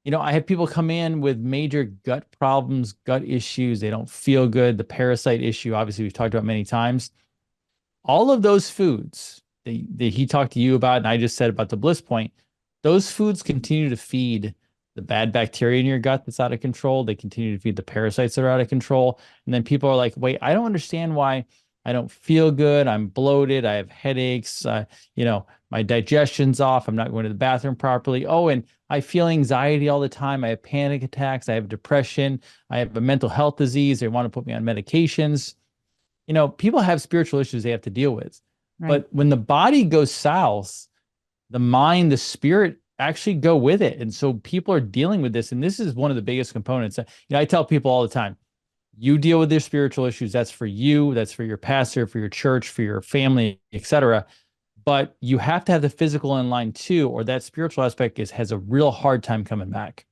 I have people come in with major gut problems, gut issues. They don't feel good. The parasite issue, obviously, we've talked about many times. All of those foods that he talked to you about, and I just said about the bliss point, those foods continue to feed the bad bacteria in your gut that's out of control. They continue to feed the parasites that are out of control. And then people are like, wait, I don't understand why I don't feel good. I'm bloated. I have headaches. My digestion's off. I'm not going to the bathroom properly. Oh, and I feel anxiety all the time. I have panic attacks. I have depression. I have a mental health disease. They want to put me on medications. People have spiritual issues they have to deal with. Right. But when the body goes south, the mind, the spirit actually go with it. And so people are dealing with this. And this is one of the biggest components. I tell people all the time, you deal with your spiritual issues. That's for you. That's for your pastor, for your church, for your family, etc. But you have to have the physical in line too, or that spiritual aspect has a real hard time coming back.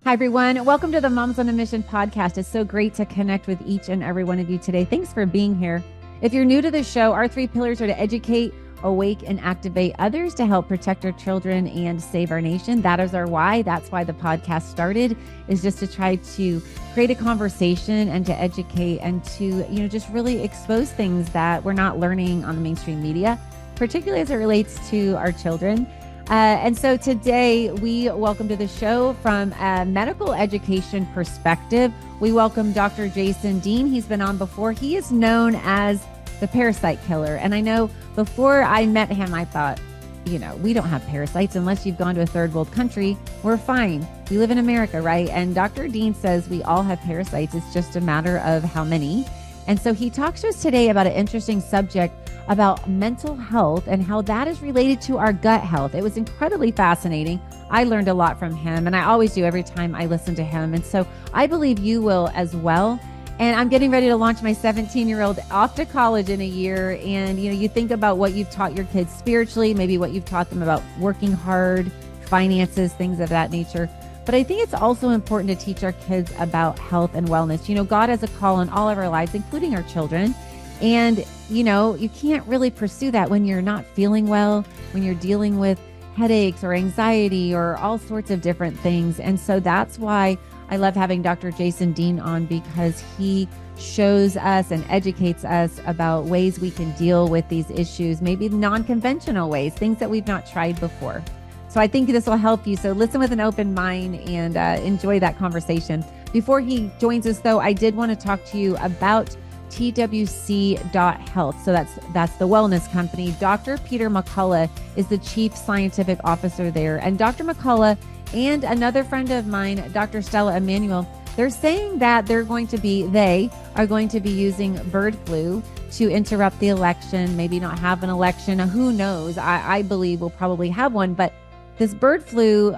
Hi, everyone. Welcome to the Moms on a Mission podcast. It's so great to connect with each and every one of you today. Thanks for being here. If you're new to the show, our 3 pillars are to educate, awake, and activate others to help protect our children and save our nation. That is our why. That's why the podcast started, is just to try to create a conversation and to educate and to, just really expose things that we're not learning on the mainstream media, particularly as it relates to our children. And so today we welcome to the show from a medical education perspective, we welcome Dr. Jason Dean. He's been on before. He is known as the parasite killer. And I know before I met him, I thought, we don't have parasites unless you've gone to a third world country. We're fine. We live in America, right? And Dr. Dean says we all have parasites. It's just a matter of how many. And so he talks to us today about an interesting subject about mental health and how that is related to our gut health. It was incredibly fascinating. I learned a lot from him, and I always do every time I listen to him. And so I believe you will as well. And I'm getting ready to launch my 17-year-old off to college in a year. And, you think about what you've taught your kids spiritually, maybe what you've taught them about working hard, finances, things of that nature. But I think it's also important to teach our kids about health and wellness. God has a call on all of our lives, including our children. And, you can't really pursue that when you're not feeling well, when you're dealing with headaches or anxiety or all sorts of different things. And so that's why I love having Dr. Jason Dean on, because he shows us and educates us about ways we can deal with these issues, maybe non-conventional ways, things that we've not tried before. So I think this will help you. So listen with an open mind and enjoy that conversation. Before he joins us, though, I did want to talk to you about TWC.health. So that's the wellness company. Dr. Peter McCullough is the chief scientific officer there. And Dr. McCullough and another friend of mine, Dr. StellaMD, they're saying that they are going to be using bird flu to interrupt the election, maybe not have an election. Who knows? I believe we'll probably have one, but this bird flu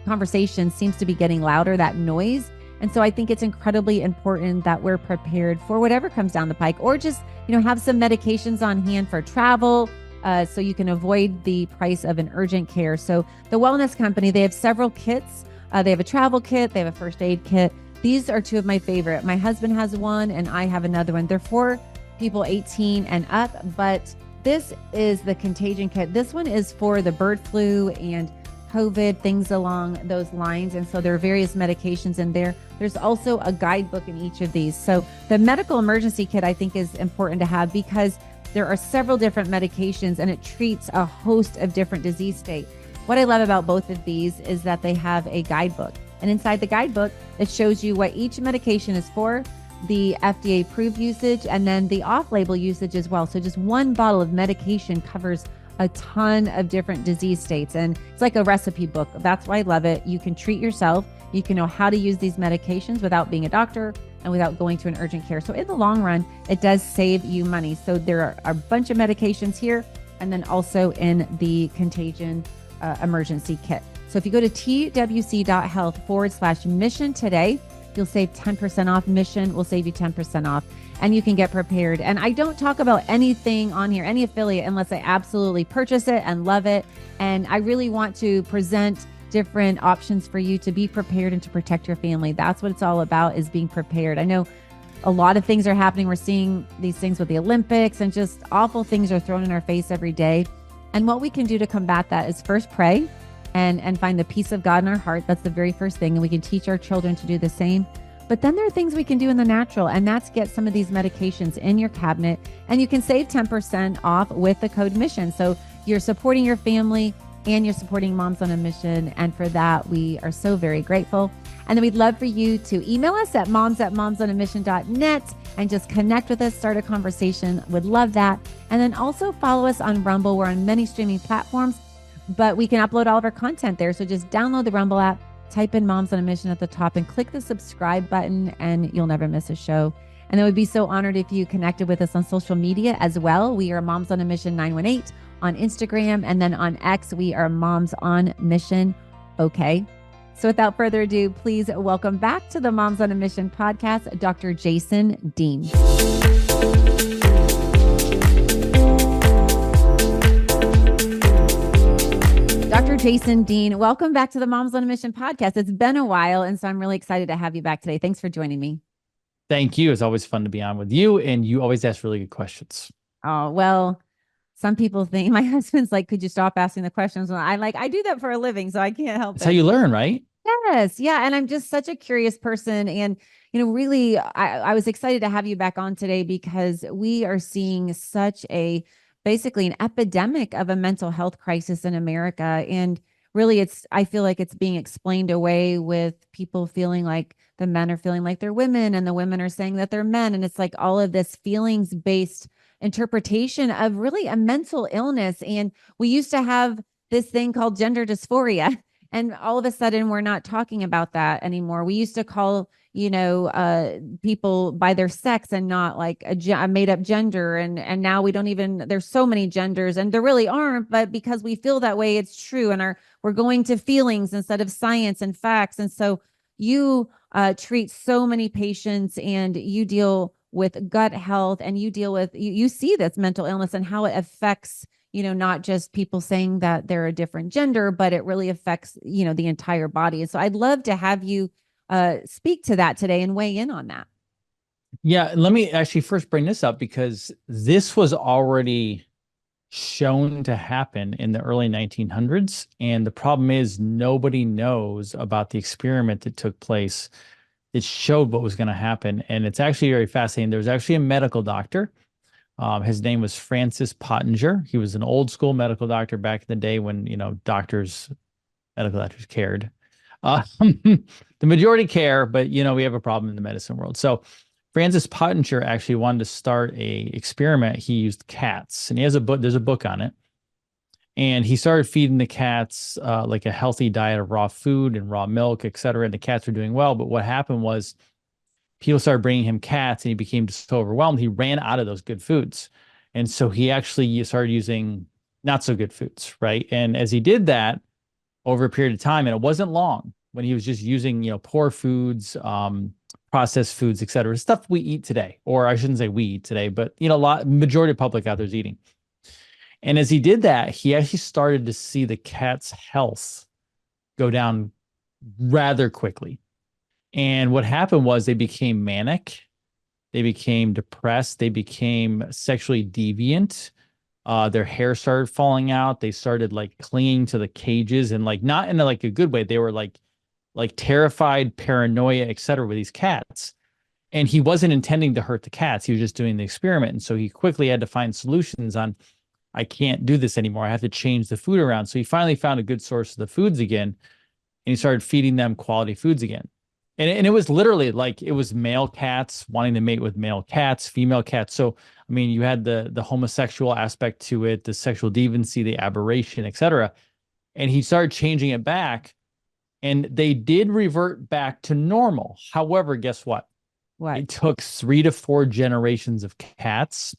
conversation seems to be getting louder, that noise. And so I think it's incredibly important that we're prepared for whatever comes down the pike, or just, have some medications on hand for travel, so you can avoid the price of an urgent care. So the wellness company, they have several kits. They have a travel kit. They have a first aid kit. These are 2 of my favorite. My husband has one and I have another one. They're for people 18 and up, but this is the contagion kit. This one is for the bird flu and COVID, things along those lines. And so there are various medications in there. There's also a guidebook in each of these. So the medical emergency kit, I think, is important to have, because there are several different medications and it treats a host of different disease states. What I love about both of these is that they have a guidebook. And inside the guidebook, it shows you what each medication is for, the FDA approved usage, and then the off-label usage as well. So just one bottle of medication covers a ton of different disease states. And it's like a recipe book. That's why I love it. You can treat yourself. You can know how to use these medications without being a doctor and without going to an urgent care. So in the long run, it does save you money. So there are a bunch of medications here, and then also in the contagion emergency kit. So if you go to twc.health/mission today, you'll save 10% off. Mission will save you 10% off, and you can get prepared. And I don't talk about anything on here, any affiliate, unless I absolutely purchase it and love it. And I really want to present different options for you to be prepared and to protect your family. That's what it's all about, is being prepared. I know a lot of things are happening. We're seeing these things with the Olympics, and just awful things are thrown in our face every day. And what we can do to combat that is first pray and find the peace of God in our heart. That's the very first thing. And we can teach our children to do the same. But then there are things we can do in the natural, and that's get some of these medications in your cabinet, and you can save 10% off with the code MISSION. So you're supporting your family and you're supporting Moms on a Mission. And for that, we are so very grateful. And then we'd love for you to email us at moms@momsonamission.net and just connect with us, start a conversation. Would love that. And then also follow us on Rumble. We're on many streaming platforms, but we can upload all of our content there. So just download the Rumble app, type in Moms on a Mission at the top, and click the subscribe button, and you'll never miss a show. And then we'd be so honored if you connected with us on social media as well. We are Moms on a Mission 918 on Instagram, and then on X, we are Moms on Mission. Okay. So without further ado, please welcome back to the Moms on a Mission podcast, Dr. Jason Dean. Dr. Jason Dean, welcome back to the Moms on a Mission podcast. It's been a while, and so I'm really excited to have you back today. Thanks for joining me. Thank you. It's always fun to be on with you, and you always ask really good questions. Oh, well, some people think, my husband's like, could you stop asking the questions? Well, I do that for a living, so I can't help it. That's how you learn, right? Yes. Yeah. And I'm just such a curious person. And, really, I was excited to have you back on today because we are seeing basically an epidemic of a mental health crisis in America. And really, I feel like it's being explained away with people feeling like the men are feeling like they're women and the women are saying that they're men. And it's like all of this feelings-based interpretation of really a mental illness. And we used to have this thing called gender dysphoria. And all of a sudden, we're not talking about that anymore. We used to call, people by their sex and not like a made up gender. And now we don't even, there's so many genders, and there really aren't, but because we feel that way, it's true. And we're going to feelings instead of science and facts. And so you treat so many patients, and you deal with gut health, and you see this mental illness and how it affects not just people saying that they're a different gender, but it really affects, the entire body. And so I'd love to have you speak to that today and weigh in on that. Yeah. Let me actually first bring this up because this was already shown to happen in the early 1900s. And the problem is nobody knows about the experiment that took place. It showed what was going to happen. And it's actually very fascinating. There was actually a medical doctor. His name was Francis Pottinger. He was an old school medical doctor back in the day when, medical doctors cared. The majority care, but, we have a problem in the medicine world. So Francis Pottinger actually wanted to start a experiment. He used cats, and he has a book. There's a book on it. And he started feeding the cats like a healthy diet of raw food and raw milk, et cetera. And the cats were doing well. But what happened was people started bringing him cats, and he became just so overwhelmed. He ran out of those good foods. And so he actually started using not so good foods, right? And as he did that over a period of time, and it wasn't long when he was just using, poor foods, processed foods, et cetera, stuff we eat today, or I shouldn't say we eat today, but, majority of the public out there is eating. And as he did that, he actually started to see the cat's health go down rather quickly. And what happened was they became manic, they became depressed, they became sexually deviant. Their hair started falling out. They started like clinging to the cages, and like not in a good way. They were like terrified, paranoia, et cetera, with these cats. And he wasn't intending to hurt the cats. He was just doing the experiment. And so he quickly had to find solutions on, I can't do this anymore. I have to change the food around. So he finally found a good source of the foods again, and he started feeding them quality foods again. And it was literally like it was male cats wanting to mate with male cats, female cats. So, I mean, you had the homosexual aspect to it, the sexual deviancy, the aberration, et cetera. And he started changing it back, and they did revert back to normal. However, guess what? What? It took 3 to 4 generations of cats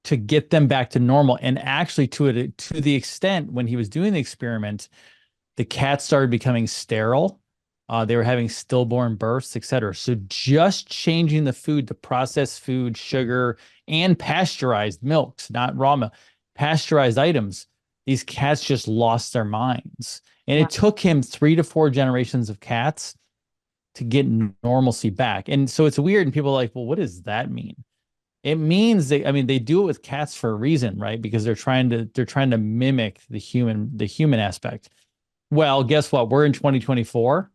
to get them back to normal. And actually to the extent when he was doing the experiment, the cats started becoming sterile. They were having stillborn births, et cetera. So just changing the food to processed food, sugar, and pasteurized milks, not raw milk, pasteurized items, these cats just lost their minds. And it took him 3 to 4 generations of cats to get normalcy back. And so it's weird. And people are like, well, what does that mean? It means I mean, they do it with cats for a reason, right? Because they're trying to mimic the human aspect. Well, guess what? We're in 2024.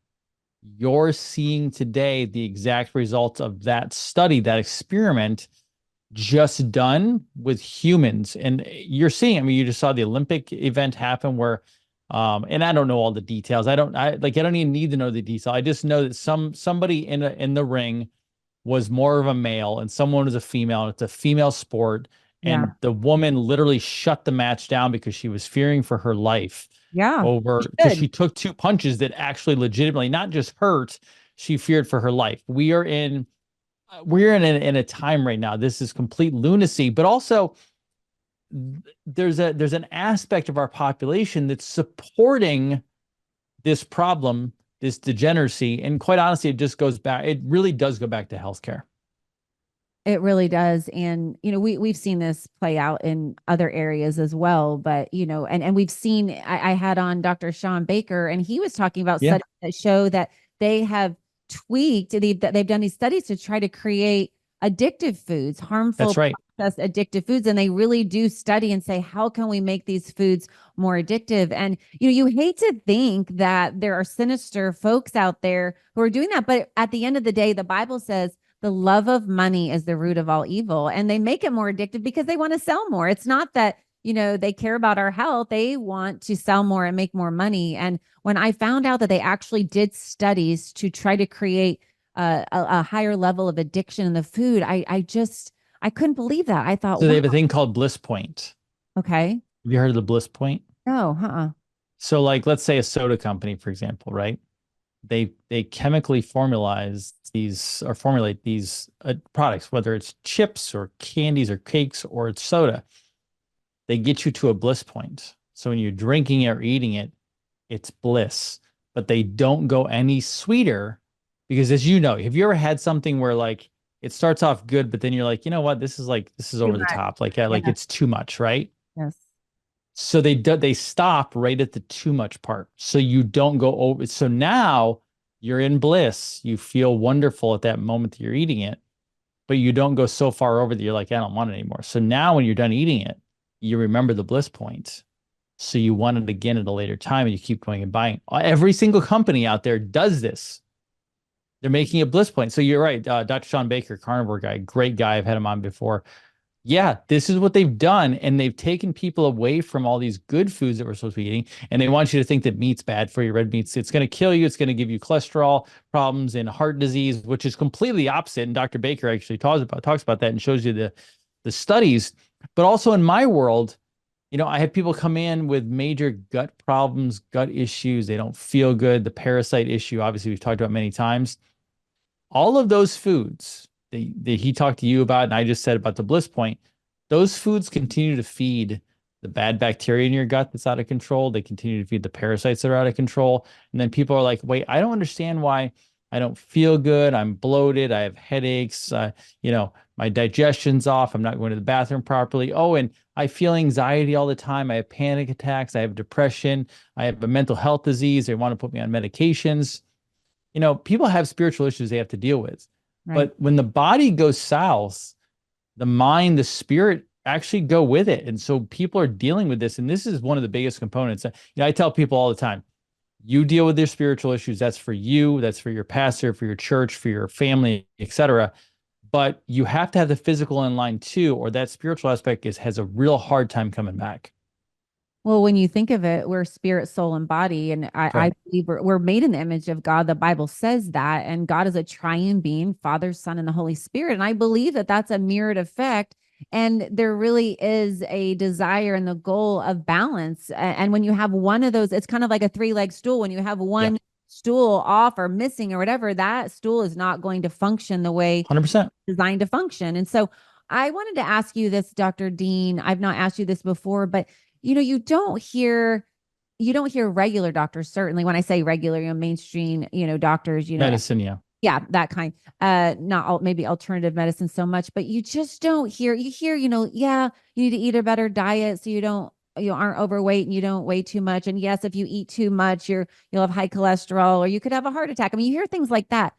You're seeing today the exact results of that study, that experiment just done with humans. And you're seeing, I mean, you just saw the Olympic event happen where, and I don't know all the details. I don't even need to know the detail. I just know that somebody in the ring was more of a male and someone was a female, and it's a female sport. Yeah. And the woman literally shut the match down because she was fearing for her life Yeah. because she took two punches that actually legitimately not just hurt, she feared for her life. We're in a time right now. This is complete lunacy, but also there's an aspect of our population that's supporting this problem, this degeneracy. And quite honestly, it really does go back to healthcare. It really does. And, we've seen this play out in other areas as well. But, and we've seen, I had on Dr. Sean Baker, and he was talking about Yeah, studies that show that they have they've done these studies to try to create addictive foods, that's harmful right. processed addictive foods. And they really do study and say, how can we make these foods more addictive? And, you hate to think that there are sinister folks out there who are doing that. But at the end of the day, the Bible says, the love of money is the root of all evil. And they make it more addictive because they want to sell more. It's not that, they care about our health. They want to sell more and make more money. And when I found out that they actually did studies to try to create a higher level of addiction in the food, I couldn't believe that. I thought, So they wow, have a thing called bliss point. okay. Have you heard of the bliss point? No, So like let's say a soda company, for example, right? They chemically formulate these products, whether it's chips or candies or cakes or it's soda. They get you to a bliss point. So when you're drinking it or eating it, it's bliss. But they don't go any sweeter because, as you know, have you ever had something where like it starts off good, but then you're like, you know what, this is too over the much. top. Like Yeah. it's too much, right? Yes. So they stop right at the too much part. So you don't go over. So now you're in bliss. You feel wonderful at that moment that you're eating it, but you don't go so far over that you're like, I don't want it anymore. So now when you're done eating it, you remember the bliss point. So you want it again at a later time and you keep going and buying. Every single company out there does this. They're making a bliss point. So you're right. Dr. Sean Baker, carnivore guy, great guy. I've had him on before. Yeah, this is what they've done. And they've taken people away from all these good foods that we're supposed to be eating. And they want you to think that meat's bad for you, red meats. It's going to kill you. It's going to give you cholesterol problems and heart disease, which is completely opposite. And Dr. Baker actually talks about that and shows you the studies. But also in my world, I have people come in with major gut problems, gut issues. They don't feel good. The parasite issue, obviously, we've talked about many times. All of those foods that he talked to you about, and I just said about the bliss point, those foods continue to feed the bad bacteria in your gut that's out of control. They continue to feed the parasites that are out of control. And then people are like, wait, I don't understand why I don't feel good. I'm bloated. I have headaches. My digestion's off. I'm not going to the bathroom properly. Oh, and I feel anxiety all the time. I have panic attacks. I have depression. I have a mental health disease. They want to put me on medications. People have spiritual issues they have to deal with. Right. But when the body goes south, the mind, the spirit actually go with it. And so people are dealing with this. And this is one of the biggest components. I tell people all the time, you deal with their spiritual issues. That's for you. That's for your pastor, for your church, for your family, etc. But you have to have the physical in line too, or that spiritual aspect has a real hard time coming back. Well, when you think of it, we're spirit, soul, and body. And I Right. believe we're made in the image of God. The Bible says that. And God is a triune being, Father, Son, and the Holy Spirit. And I believe that that's a mirrored effect. And there really is a desire and the goal of balance. And when you have one of those, it's kind of like a three-leg stool. When you have Yeah. one stool off or missing or whatever, that stool is not going to function the way 100%. it's designed to function. And so I wanted to ask you this, Dr. Dean. I've not asked you this before, but you don't hear regular doctors, certainly when I say regular, mainstream, doctors, Medicine. Yeah. yeah, that kind, not all, maybe alternative medicine so much, but you just don't hear, yeah, you need to eat a better diet so you don't you aren't overweight and you don't weigh too much. And yes, if you eat too much, you'll have high cholesterol or you could have a heart attack. I mean, you hear things like that.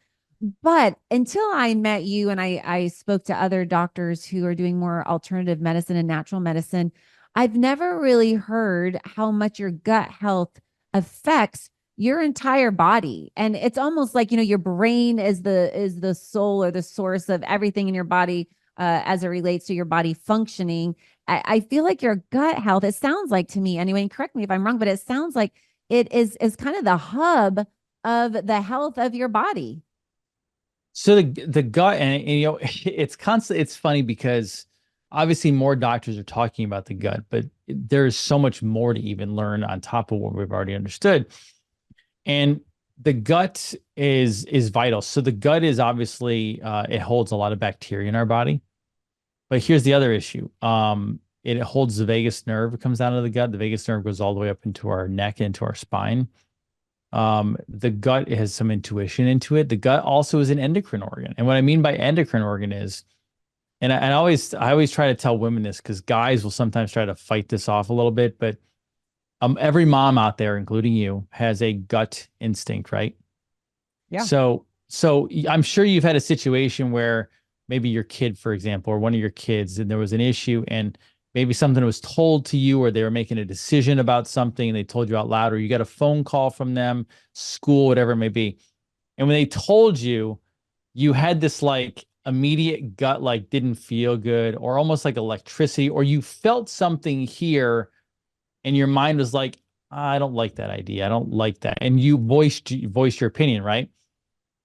But until I met you and I spoke to other doctors who are doing more alternative medicine and natural medicine, I've never really heard how much your gut health affects your entire body. And it's almost like, your brain is the soul or the source of everything in your body, as it relates to your body functioning. I feel like your gut health, it sounds like to me anyway, and correct me if I'm wrong, but it sounds like it is kind of the hub of the health of your body. So the gut, and it's constant. It's funny because obviously more doctors are talking about the gut, but there's so much more to even learn on top of what we've already understood. And the gut is vital. So the gut is obviously it holds a lot of bacteria in our body. But here's the other issue. It holds the vagus nerve. It comes out of the gut. The vagus nerve goes all the way up into our neck, into our spine. The gut has some intuition into it. The gut also is an endocrine organ. And what I mean by endocrine organ is, and I always try to tell women this because guys will sometimes try to fight this off a little bit, but every mom out there, including you, has a gut instinct, right? Yeah. So I'm sure you've had a situation where maybe your kid, for example, or one of your kids, and there was an issue and maybe something was told to you or they were making a decision about something and they told you out loud, or you got a phone call from them, school, whatever it may be. And when they told you, you had this like immediate gut, like didn't feel good or almost like electricity, or you felt something here and your mind was like, I don't like that idea. I don't like that. And you voiced your opinion, right?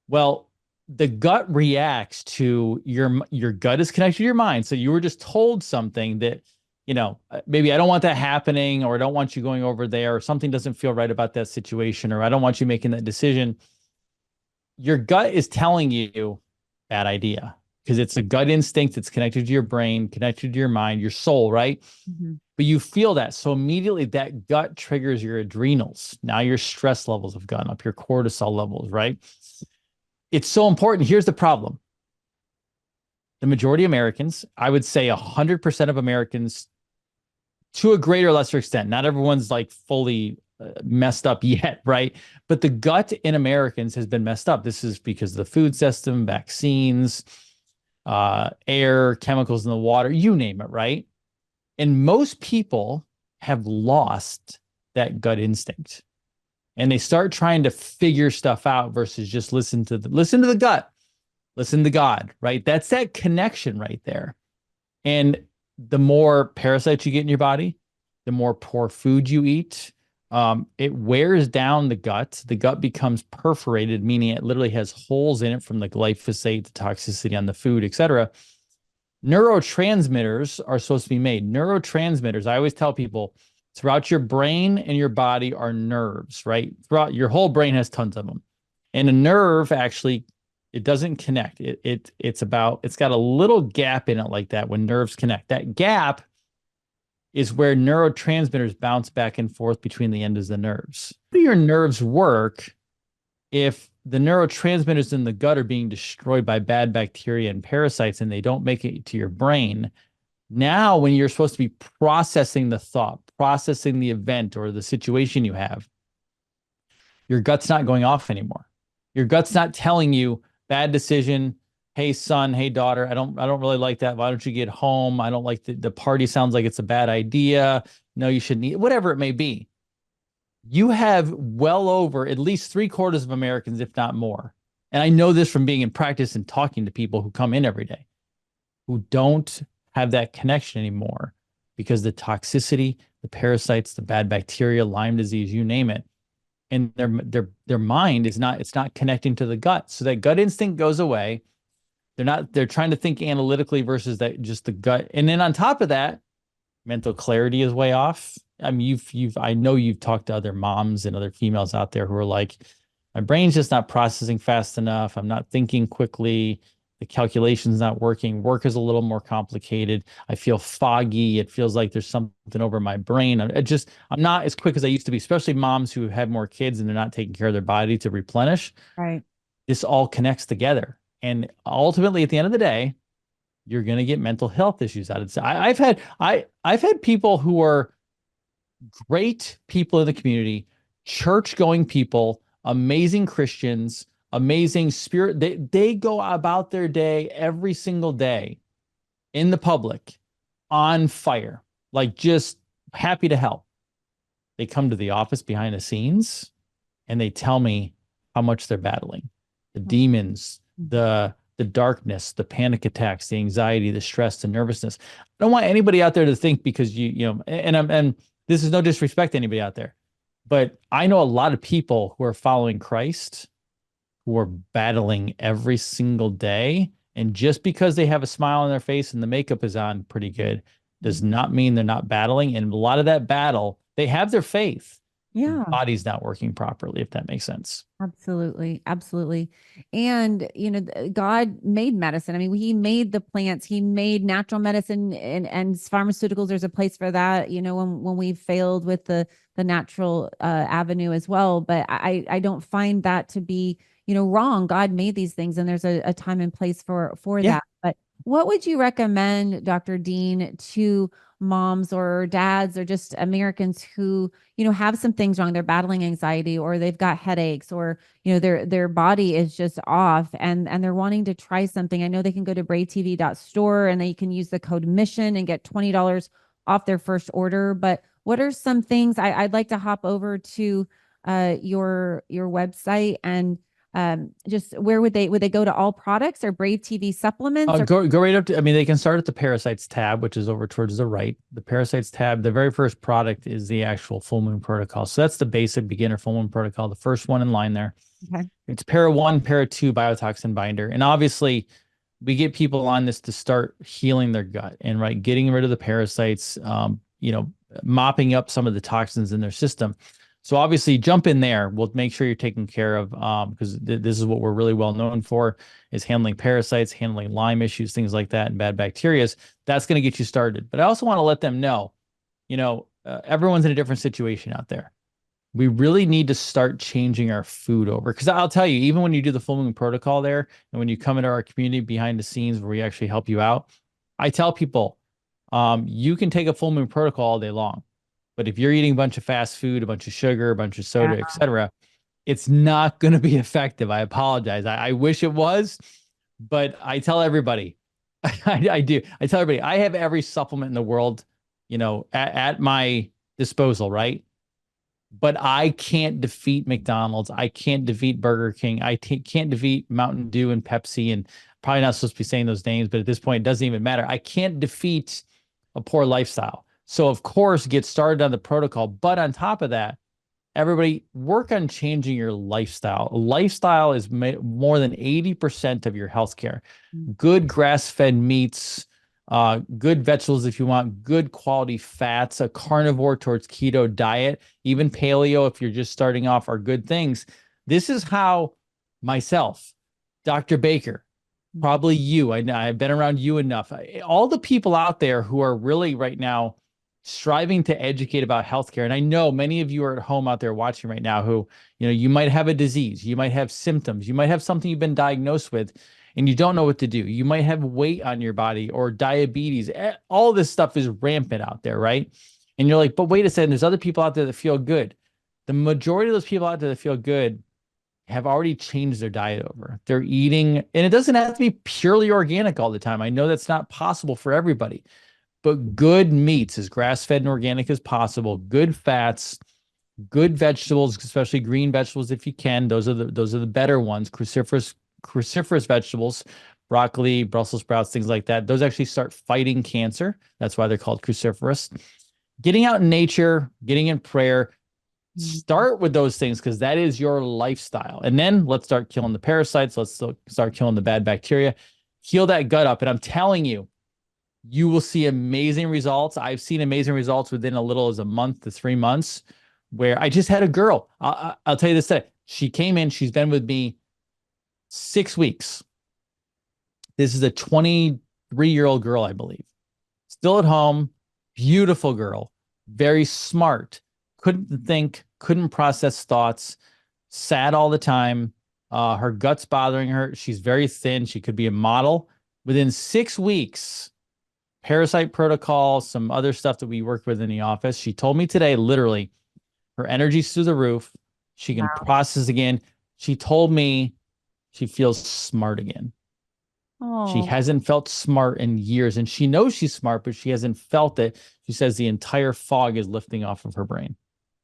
Well, the gut reacts to your gut is connected to your mind. So you were just told something that, maybe I don't want that happening, or I don't want you going over there, or something doesn't feel right about that situation, or I don't want you making that decision. Your gut is telling you bad idea because it's a gut instinct that's connected to your brain, connected to your mind, your soul, right? Mm-hmm. But you feel that. So immediately that gut triggers your adrenals. Now your stress levels have gone up, your cortisol levels, right? It's so important. Here's the problem. The majority of Americans, I would say 100% of Americans, to a greater or lesser extent, not everyone's like fully messed up yet, right? But the gut in Americans has been messed up. This is because of the food system, vaccines, air, chemicals in the water, you name it, right? And most people have lost that gut instinct. And they start trying to figure stuff out versus just listen to the gut, listen to God, right? That's that connection right there. And the more parasites you get in your body, the more poor food you eat, it wears down the gut. The gut becomes perforated, meaning it literally has holes in it from the glyphosate, the toxicity on the food, etc. Neurotransmitters are supposed to be made. Neurotransmitters, I always tell people, throughout your brain and your body are nerves, right? Throughout your whole brain has tons of them. And a nerve actually, it doesn't connect. It's got a little gap in it like that when nerves connect. That gap is where neurotransmitters bounce back and forth between the ends of the nerves. How do your nerves work if the neurotransmitters in the gut are being destroyed by bad bacteria and parasites and they don't make it to your brain? Now, when you're supposed to be processing the thought, processing the event or the situation you have, your gut's not going off anymore. Your gut's not telling you bad decision. Hey, son, hey, daughter, I don't really like that. Why don't you get home? I don't like the party. Sounds like it's a bad idea. No, you shouldn't eat, whatever it may be. You have well over at least 3/4 of Americans, if not more. And I know this from being in practice and talking to people who come in every day, who don't have that connection anymore because the toxicity, the parasites, the bad bacteria, Lyme disease, you name it. And their mind is not, it's not connecting to the gut. So that gut instinct goes away. They're trying to think analytically versus that just the gut. And then on top of that, mental clarity is way off. I mean, I know you've talked to other moms and other females out there who are like, my brain's just not processing fast enough. I'm not thinking quickly. The calculation's not working. Work is a little more complicated. I feel foggy. It feels like there's something over my brain. I'm not as quick as I used to be, especially moms who have more kids and they're not taking care of their body to replenish. Right. This all connects together. And ultimately, at the end of the day, you're going to get mental health issues out of it. I've had people who are great people in the community, church going people, amazing Christians, amazing spirit. They go about their day every single day in the public on fire, like just happy to help. They come to the office behind the scenes and they tell me how much they're battling. The demons, the darkness, the panic attacks, the anxiety, the stress, the nervousness. I don't want anybody out there to think because and this is no disrespect to anybody out there, but I know a lot of people who are following Christ who are battling every single day. And just because they have a smile on their face and the makeup is on pretty good does not mean they're not battling. And a lot of that battle, they have their faith. Yeah. Body's not working properly, if that makes sense. Absolutely. Absolutely. And, God made medicine. I mean, he made the plants, he made natural medicine and pharmaceuticals. There's a place for that, when we failed with the natural avenue as well. But I don't find that to be, wrong. God made these things and there's a time and place for that. But what would you recommend, Dr. Dean, to moms or dads or just Americans who, have some things wrong? They're battling anxiety or they've got headaches or, their body is just off and they're wanting to try something. I know they can go to bravetv.store and they can use the code MISSION and get $20 off their first order. But what are some things I'd like to hop over to your website and just where would they go to all products or Brave TV supplements? Go right up to, I mean, they can start at the Parasites tab, which is over towards the right. The Parasites tab, the very first product is the actual Full Moon Protocol. So that's the basic beginner Full Moon Protocol, the first one in line there. Okay. It's Para 1, Para 2 biotoxin binder. And obviously, we get people on this to start healing their gut and getting rid of the parasites, mopping up some of the toxins in their system. So obviously jump in there. We'll make sure you're taken care of because this is what we're really well known for is handling parasites, handling Lyme issues, things like that, and bad bacteria. That's going to get you started. But I also want to let them know, everyone's in a different situation out there. We really need to start changing our food over. Because I'll tell you, even when you do the Full Moon Protocol there, and when you come into our community behind the scenes where we actually help you out, I tell people, you can take a Full Moon Protocol all day long. But if you're eating a bunch of fast food, a bunch of sugar, a bunch of soda, etc., it's not going to be effective. I apologize. I wish it was, but I tell everybody, I do. I tell everybody, I have every supplement in the world, at my disposal, right? But I can't defeat McDonald's. I can't defeat Burger King. I can't defeat Mountain Dew and Pepsi. And probably not supposed to be saying those names, but at this point, it doesn't even matter. I can't defeat a poor lifestyle. So, of course, get started on the protocol. But on top of that, everybody work on changing your lifestyle. Lifestyle is more than 80% of your healthcare. Good grass-fed meats, good vegetables if you want, good quality fats, a carnivore towards keto diet, even paleo if you're just starting off are good things. This is how myself, Dr. Baker, probably you, I've been around you enough. All the people out there who are really right now striving to educate about healthcare. And I know many of you are at home out there watching right now who, you might have a disease, you might have symptoms, you might have something you've been diagnosed with and you don't know what to do. You might have weight on your body or diabetes. All this stuff is rampant out there, right? And you're like, but wait a second, there's other people out there that feel good. The majority of those people out there that feel good have already changed their diet over. They're eating, and it doesn't have to be purely organic all the time. I know that's not possible for everybody. But good meats, as grass-fed and organic as possible, good fats, good vegetables, especially green vegetables if you can. Those are the better ones. Cruciferous vegetables, broccoli, Brussels sprouts, things like that. Those actually start fighting cancer. That's why they're called cruciferous. Getting out in nature, getting in prayer. Start with those things because that is your lifestyle. And then let's start killing the parasites. Let's start killing the bad bacteria. Heal that gut up. And I'm telling you, you will see amazing results. I've seen amazing results within a little as a month to 3 months where I just had a girl. I'll tell you this today. She came in. She's been with me 6 weeks. This is a 23-year-old girl, I believe. Still at home. Beautiful girl. Very smart. Couldn't think. Couldn't process thoughts. Sad all the time. Her gut's bothering her. She's very thin. She could be a model. Within 6 weeks, Parasite protocol, some other stuff that we work with in the office. She told me today, literally, her energy's through the roof. She can process again. She told me she feels smart again. She hasn't felt smart in years, and she knows she's smart, but she hasn't felt it. She says the entire fog is lifting off of her brain.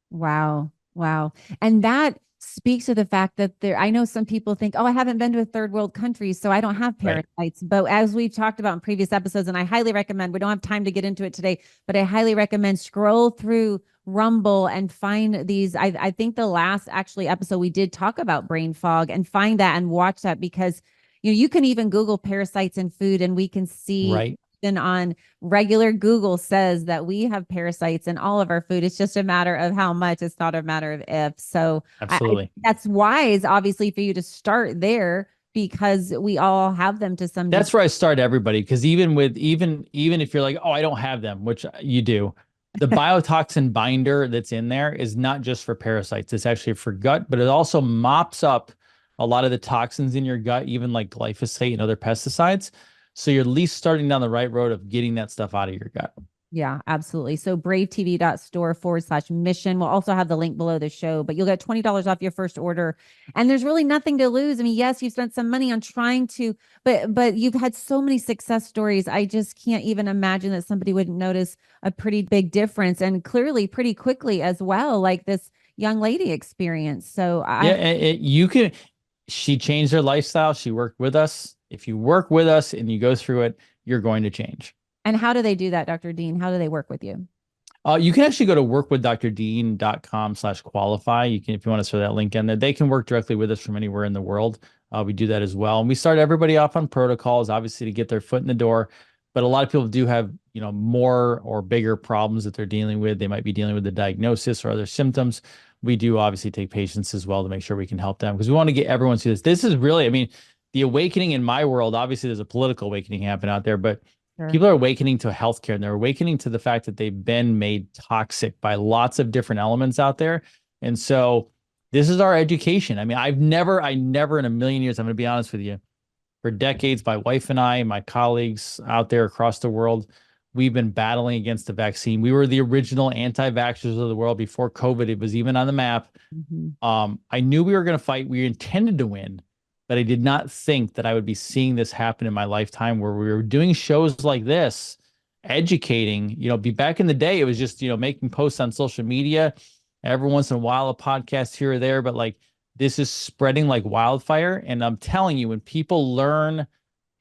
Wow. Wow. And that speaks to the fact that I know some people think, oh, I haven't been to a third world country, so I don't have parasites. Right. But as we've talked about in previous episodes, and I highly recommend, we don't have time to get into it today, but I highly recommend scroll through Rumble and find these. I think the last actually episode we did talk about brain fog, and find that and watch that, because you can even Google parasites in food and we can see right. Then on regular Google says that we have parasites in all of our food. It's just a matter of how much. It's not a matter of if. So absolutely, that's wise, obviously, for you to start there, because we all have them to some. That's where I start everybody, because even if you're like, oh, I don't have them, which you do, the biotoxin binder that's in there is not just for parasites. It's actually for gut, but it also mops up a lot of the toxins in your gut, even like glyphosate and other pesticides. So you're at least starting down the right road of getting that stuff out of your gut. Yeah, absolutely. So bravetv.store/mission. We'll also have the link below the show, but you'll get $20 off your first order. And there's really nothing to lose. I mean, yes, you've spent some money on trying to, but you've had so many success stories. I just can't even imagine that somebody wouldn't notice a pretty big difference, and clearly pretty quickly as well, like this young lady experience. So she changed her lifestyle. She worked with us. If you work with us and you go through it, you're going to change. And how do they do that, Dr. Dean? How do they work with you? You can actually go to workwithdradean.com/qualify. You can, if you want to throw that link in there, they can work directly with us from anywhere in the world. We do that as well. And we start everybody off on protocols, obviously, to get their foot in the door. But a lot of people do have, more or bigger problems that they're dealing with. They might be dealing with the diagnosis or other symptoms. We do obviously take patients as well to make sure we can help them, because we want to get everyone through this. This is really, the awakening in my world, obviously there's a political awakening happening out there, but sure, people are awakening to healthcare, and they're awakening to the fact that they've been made toxic by lots of different elements out there. And so this is our education. I never in a million years, I'm going to be honest with you, for decades, my wife and I, my colleagues out there across the world, we've been battling against the vaccine. We were the original anti-vaxxers of the world before COVID. It was even on the map. Mm-hmm. I knew we were going to fight. We intended to win, but I did not think that I would be seeing this happen in my lifetime, where we were doing shows like this, educating. Back in the day, it was just, making posts on social media, every once in a while a podcast here or there, but like this is spreading like wildfire. And I'm telling you, when people learn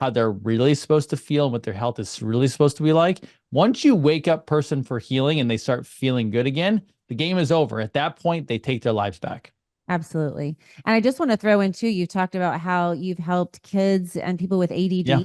how they're really supposed to feel and what their health is really supposed to be like, once you wake up person for healing and they start feeling good again, the game is over. At that point, they take their lives back. Absolutely. And I just want to throw in too, you talked about how you've helped kids and people with ADD. Yeah.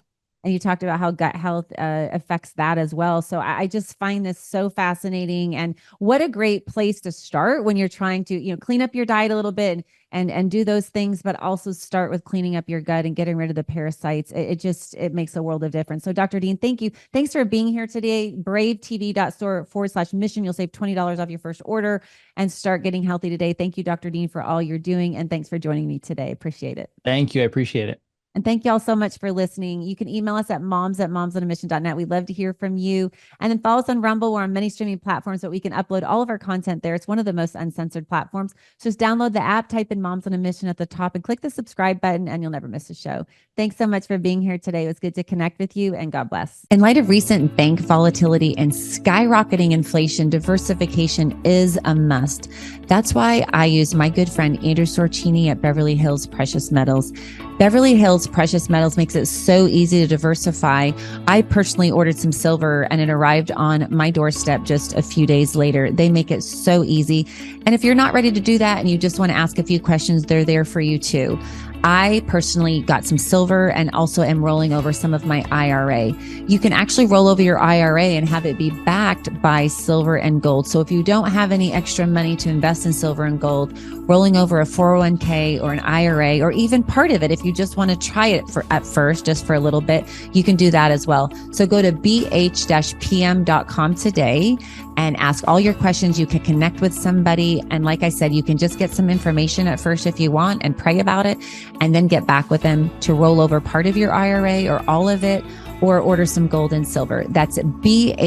And you talked about how gut health affects that as well. So I just find this so fascinating, and what a great place to start when you're trying to, clean up your diet a little bit and do those things, but also start with cleaning up your gut and getting rid of the parasites. It makes a world of difference. So Dr. Dean, thank you. Thanks for being here today. bravetv.store/mission. You'll save $20 off your first order and start getting healthy today. Thank you, Dr. Dean, for all you're doing. And thanks for joining me today. Appreciate it. Thank you. I appreciate it. And thank y'all so much for listening. You can email us at moms@momsonamission.net. We'd love to hear from you. And then follow us on Rumble. We're on many streaming platforms, but we can upload all of our content there. It's one of the most uncensored platforms. So just download the app, type in Moms on a Mission at the top, and click the subscribe button, and you'll never miss a show. Thanks so much for being here today. It was good to connect with you, and God bless. In light of recent bank volatility and skyrocketing inflation, diversification is a must. That's why I use my good friend Andrew Sorcini at Beverly Hills Precious Metals. Beverly Hills Precious Metals makes it so easy to diversify. I personally ordered some silver and it arrived on my doorstep just a few days later. They make it so easy. And if you're not ready to do that and you just want to ask a few questions, they're there for you too. I personally got some silver and also am rolling over some of my IRA. You can actually roll over your IRA and have it be backed by silver and gold. So if you don't have any extra money to invest in silver and gold, rolling over a 401k or an IRA, or even part of it, if you just want to try it at first, just for a little bit, you can do that as well. So go to bh-pm.com today and ask all your questions. You can connect with somebody. And like I said, you can just get some information at first if you want and pray about it, and then get back with them to roll over part of your IRA or all of it, or order some gold and silver. That's bh-pm.com.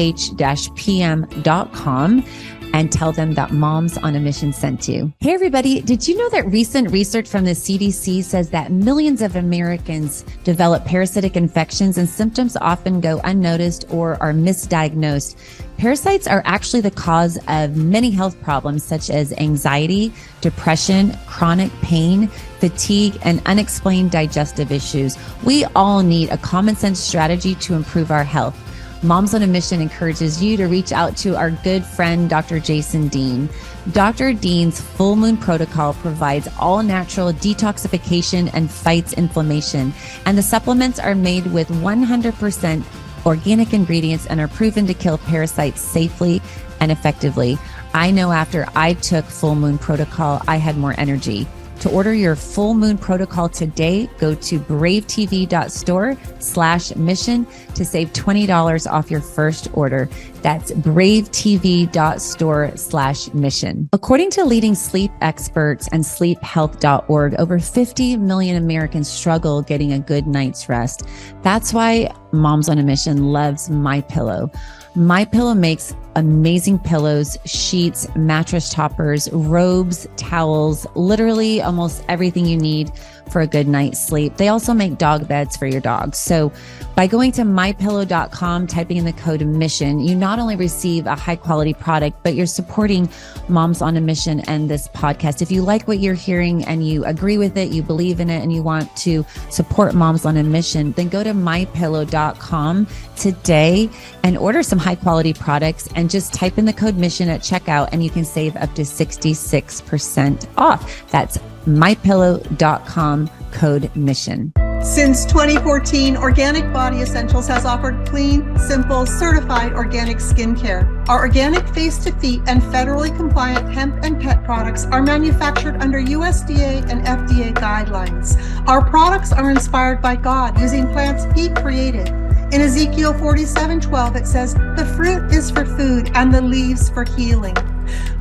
And tell them that Moms on a Mission sent you. Hey, everybody. Did you know that recent research from the CDC says that millions of Americans develop parasitic infections and symptoms often go unnoticed or are misdiagnosed? Parasites are actually the cause of many health problems such as anxiety, depression, chronic pain, fatigue, and unexplained digestive issues. We all need a common sense strategy to improve our health. Moms on a Mission encourages you to reach out to our good friend, Dr. Jason Dean. Dr. Dean's Full Moon Protocol provides all natural detoxification and fights inflammation. And the supplements are made with 100% organic ingredients and are proven to kill parasites safely and effectively. I know after I took Full Moon Protocol, I had more energy. To order your Full Moon Protocol today, go to bravetv.store/mission to save $20 off your first order. That's bravetv.store/mission. According to leading sleep experts and sleephealth.org, over 50 million Americans struggle getting a good night's rest. That's why Moms on a Mission loves MyPillow. MyPillow makes amazing pillows, sheets, mattress toppers, robes, towels, literally almost everything you need for a good night's sleep. They also make dog beds for your dogs. So by going to mypillow.com, typing in the code MISSION, you not only receive a high quality product, but you're supporting Moms on a Mission and this podcast. If you like what you're hearing and you agree with it, you believe in it, and you want to support Moms on a Mission, then go to mypillow.com today and order some high quality products and just type in the code MISSION at checkout and you can save up to 66% off. That's mypillow.com, code MISSION. Since 2014, Organic Body Essentials has offered clean, simple, certified organic skincare. Our organic face-to-feet and federally compliant hemp and pet products are manufactured under USDA and FDA guidelines. Our products are inspired by God using plants He created. In Ezekiel 47:12, it says, "The fruit is for food and the leaves for healing."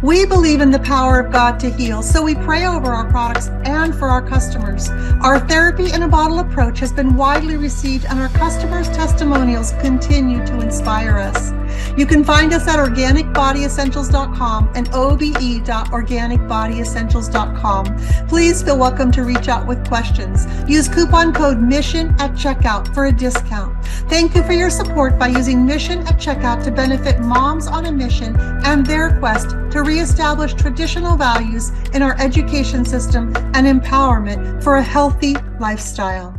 We believe in the power of God to heal, so we pray over our products and for our customers. Our therapy in a bottle approach has been widely received, and our customers' testimonials continue to inspire us. You can find us at organicbodyessentials.com and obe.organicbodyessentials.com. Please feel welcome to reach out with questions. Use coupon code MISSION at checkout for a discount. Thank you for your support by using MISSION at checkout to benefit Moms on a Mission and their quest to reestablish traditional values in our education system and empowerment for a healthy lifestyle.